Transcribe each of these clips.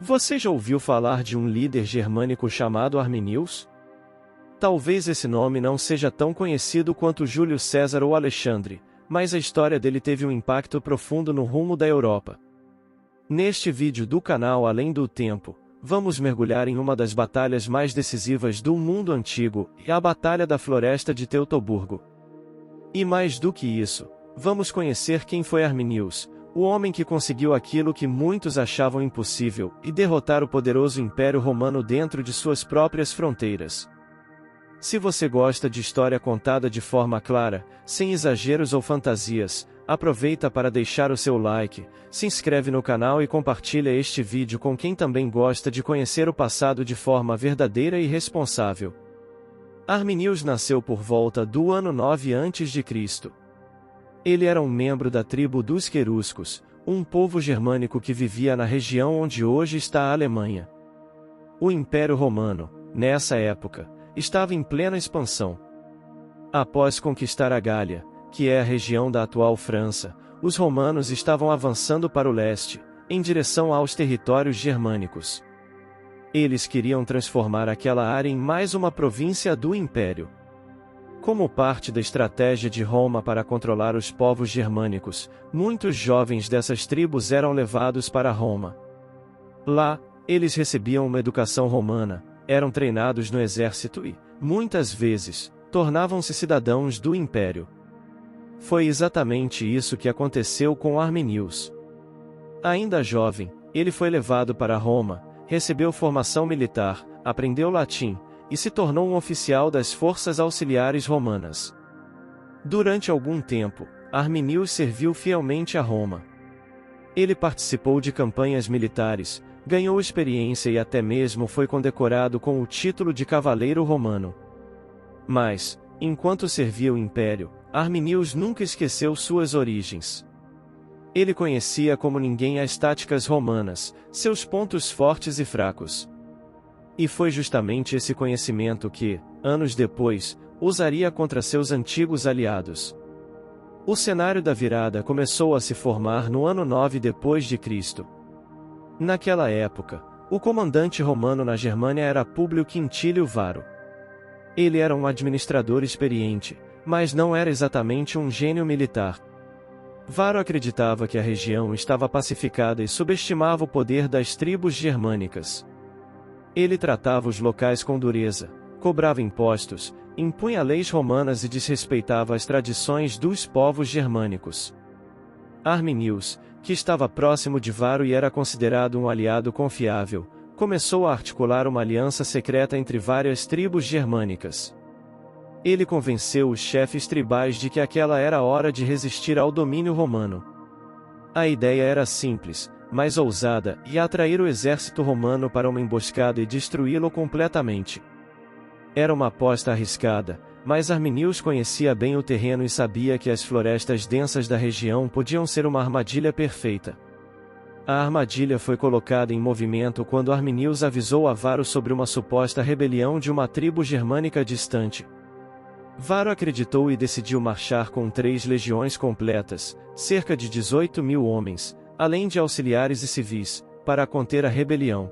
Você já ouviu falar de um líder germânico chamado Arminius? Talvez esse nome não seja tão conhecido quanto Júlio César ou Alexandre, mas a história dele teve um impacto profundo no rumo da Europa. Neste vídeo do canal Além do Tempo, vamos mergulhar em uma das batalhas mais decisivas do mundo antigo, a Batalha da Floresta de Teutoburgo. E mais do que isso, vamos conhecer quem foi Arminius, o homem que conseguiu aquilo que muitos achavam impossível, e derrotar o poderoso Império Romano dentro de suas próprias fronteiras. Se você gosta de história contada de forma clara, sem exageros ou fantasias, aproveita para deixar o seu like, se inscreve no canal e compartilha este vídeo com quem também gosta de conhecer o passado de forma verdadeira e responsável. Arminius nasceu por volta do ano 9 a.C. Ele era um membro da tribo dos Queruscos, um povo germânico que vivia na região onde hoje está a Alemanha. O Império Romano, nessa época, estava em plena expansão. Após conquistar a Gália, que é a região da atual França, os romanos estavam avançando para o leste, em direção aos territórios germânicos. Eles queriam transformar aquela área em mais uma província do Império. Como parte da estratégia de Roma para controlar os povos germânicos, muitos jovens dessas tribos eram levados para Roma. Lá, eles recebiam uma educação romana, eram treinados no exército e, muitas vezes, tornavam-se cidadãos do Império. Foi exatamente isso que aconteceu com Arminius. Ainda jovem, ele foi levado para Roma, recebeu formação militar, aprendeu latim, e se tornou um oficial das forças auxiliares romanas. Durante algum tempo, Arminius serviu fielmente a Roma. Ele participou de campanhas militares, ganhou experiência e até mesmo foi condecorado com o título de cavaleiro romano. Mas, enquanto servia o Império, Arminius nunca esqueceu suas origens. Ele conhecia como ninguém as táticas romanas, seus pontos fortes e fracos. E foi justamente esse conhecimento que, anos depois, usaria contra seus antigos aliados. O cenário da virada começou a se formar no ano 9 d.C. Naquela época, o comandante romano na Germânia era Públio Quintílio Varo. Ele era um administrador experiente, mas não era exatamente um gênio militar. Varo acreditava que a região estava pacificada e subestimava o poder das tribos germânicas. Ele tratava os locais com dureza, cobrava impostos, impunha leis romanas e desrespeitava as tradições dos povos germânicos. Arminius, que estava próximo de Varo e era considerado um aliado confiável, começou a articular uma aliança secreta entre várias tribos germânicas. Ele convenceu os chefes tribais de que aquela era a hora de resistir ao domínio romano. A ideia era simples, mas ousada, e atrair o exército romano para uma emboscada e destruí-lo completamente. Era uma aposta arriscada, mas Arminius conhecia bem o terreno e sabia que as florestas densas da região podiam ser uma armadilha perfeita. A armadilha foi colocada em movimento quando Arminius avisou a Varo sobre uma suposta rebelião de uma tribo germânica distante. Varo acreditou e decidiu marchar com 3 legiões completas, cerca de 18.000 homens, além de auxiliares e civis, para conter a rebelião.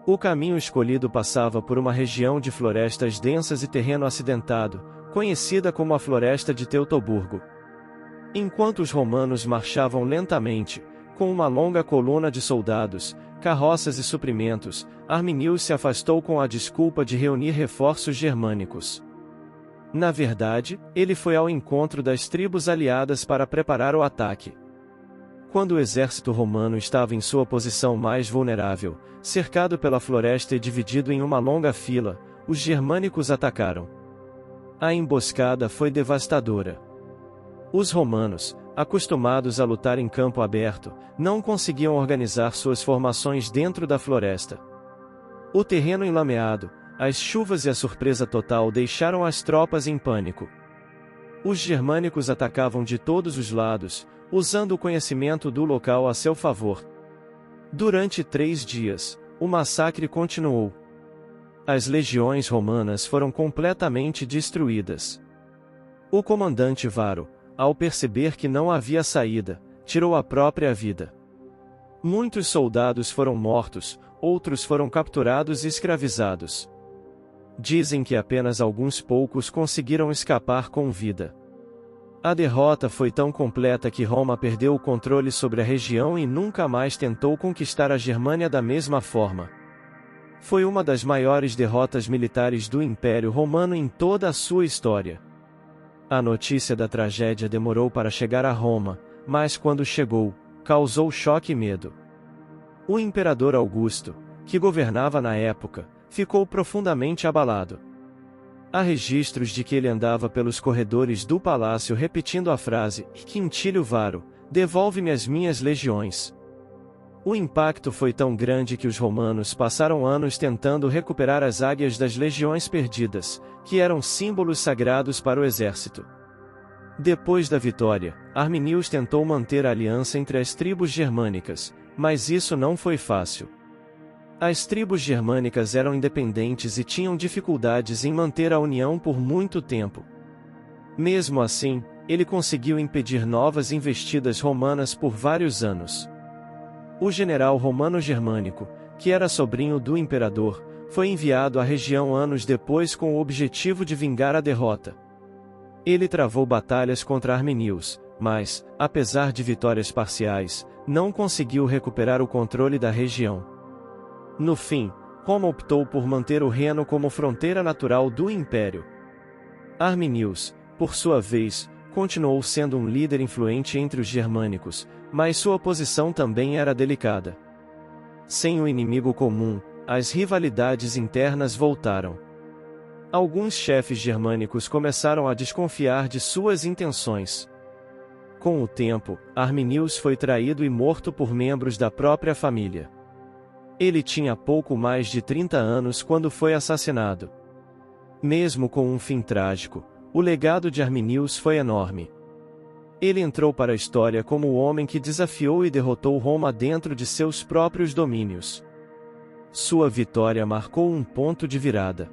O caminho escolhido passava por uma região de florestas densas e terreno acidentado, conhecida como a Floresta de Teutoburgo. Enquanto os romanos marchavam lentamente, com uma longa coluna de soldados, carroças e suprimentos, Arminius se afastou com a desculpa de reunir reforços germânicos. Na verdade, ele foi ao encontro das tribos aliadas para preparar o ataque. Quando o exército romano estava em sua posição mais vulnerável, cercado pela floresta e dividido em uma longa fila, os germânicos atacaram. A emboscada foi devastadora. Os romanos, acostumados a lutar em campo aberto, não conseguiam organizar suas formações dentro da floresta. O terreno enlameado, as chuvas e a surpresa total deixaram as tropas em pânico. Os germânicos atacavam de todos os lados, usando o conhecimento do local a seu favor. Durante 3 dias, o massacre continuou. As legiões romanas foram completamente destruídas. O comandante Varo, ao perceber que não havia saída, tirou a própria vida. Muitos soldados foram mortos, outros foram capturados e escravizados. Dizem que apenas alguns poucos conseguiram escapar com vida. A derrota foi tão completa que Roma perdeu o controle sobre a região e nunca mais tentou conquistar a Germânia da mesma forma. Foi uma das maiores derrotas militares do Império Romano em toda a sua história. A notícia da tragédia demorou para chegar a Roma, mas quando chegou, causou choque e medo. O imperador Augusto, que governava na época, ficou profundamente abalado. Há registros de que ele andava pelos corredores do palácio repetindo a frase: Quintílio Varo, devolve-me as minhas legiões. O impacto foi tão grande que os romanos passaram anos tentando recuperar as águias das legiões perdidas, que eram símbolos sagrados para o exército. Depois da vitória, Arminius tentou manter a aliança entre as tribos germânicas, mas isso não foi fácil. As tribos germânicas eram independentes e tinham dificuldades em manter a união por muito tempo. Mesmo assim, ele conseguiu impedir novas investidas romanas por vários anos. O general romano-germânico, que era sobrinho do imperador, foi enviado à região anos depois com o objetivo de vingar a derrota. Ele travou batalhas contra Arminius, mas, apesar de vitórias parciais, não conseguiu recuperar o controle da região. No fim, Roma optou por manter o Reno como fronteira natural do império. Arminius, por sua vez, continuou sendo um líder influente entre os germânicos, mas sua posição também era delicada. Sem o inimigo comum, as rivalidades internas voltaram. Alguns chefes germânicos começaram a desconfiar de suas intenções. Com o tempo, Arminius foi traído e morto por membros da própria família. Ele tinha pouco mais de 30 anos quando foi assassinado. Mesmo com um fim trágico, o legado de Arminius foi enorme. Ele entrou para a história como o homem que desafiou e derrotou Roma dentro de seus próprios domínios. Sua vitória marcou um ponto de virada.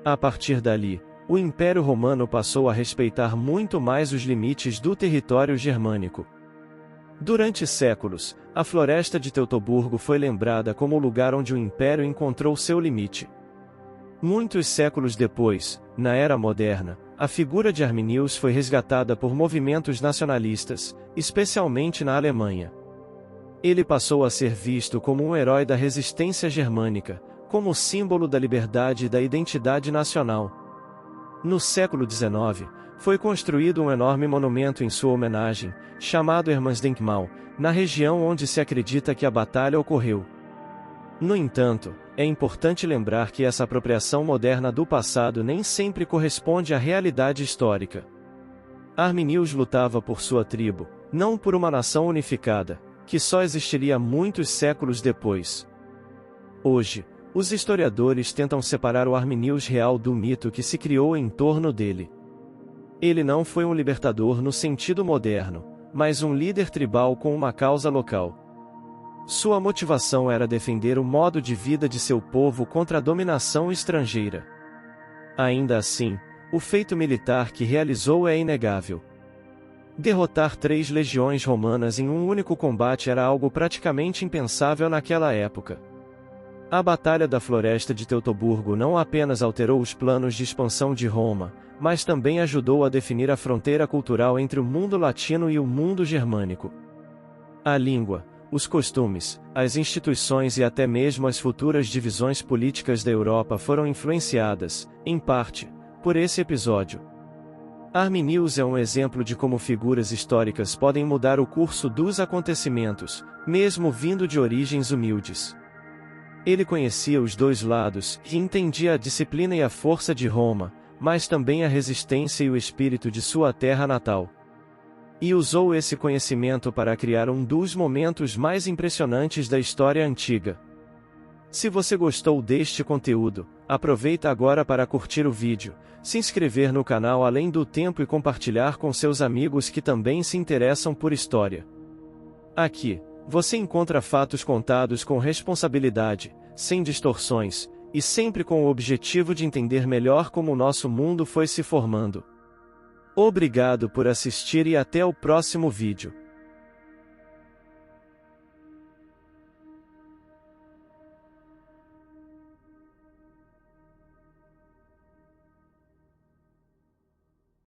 A partir dali, o Império Romano passou a respeitar muito mais os limites do território germânico. Durante séculos, a floresta de Teutoburgo foi lembrada como o lugar onde o Império encontrou seu limite. Muitos séculos depois, na Era Moderna, a figura de Arminius foi resgatada por movimentos nacionalistas, especialmente na Alemanha. Ele passou a ser visto como um herói da resistência germânica, como símbolo da liberdade e da identidade nacional. No século XIX, foi construído um enorme monumento em sua homenagem, chamado Hermannsdenkmal, na região onde se acredita que a batalha ocorreu. No entanto, é importante lembrar que essa apropriação moderna do passado nem sempre corresponde à realidade histórica. Arminius lutava por sua tribo, não por uma nação unificada, que só existiria muitos séculos depois. Hoje, os historiadores tentam separar o Arminius real do mito que se criou em torno dele. Ele não foi um libertador no sentido moderno, mas um líder tribal com uma causa local. Sua motivação era defender o modo de vida de seu povo contra a dominação estrangeira. Ainda assim, o feito militar que realizou é inegável. Derrotar 3 legiões romanas em um único combate era algo praticamente impensável naquela época. A Batalha da Floresta de Teutoburgo não apenas alterou os planos de expansão de Roma, mas também ajudou a definir a fronteira cultural entre o mundo latino e o mundo germânico. A língua, os costumes, as instituições e até mesmo as futuras divisões políticas da Europa foram influenciadas, em parte, por esse episódio. Arminius é um exemplo de como figuras históricas podem mudar o curso dos acontecimentos, mesmo vindo de origens humildes. Ele conhecia os dois lados e entendia a disciplina e a força de Roma, mas também a resistência e o espírito de sua terra natal. E usou esse conhecimento para criar um dos momentos mais impressionantes da história antiga. Se você gostou deste conteúdo, aproveita agora para curtir o vídeo, se inscrever no canal além do tempo e compartilhar com seus amigos que também se interessam por história. Aqui, você encontra fatos contados com responsabilidade, sem distorções, e sempre com o objetivo de entender melhor como o nosso mundo foi se formando. Obrigado por assistir e até o próximo vídeo.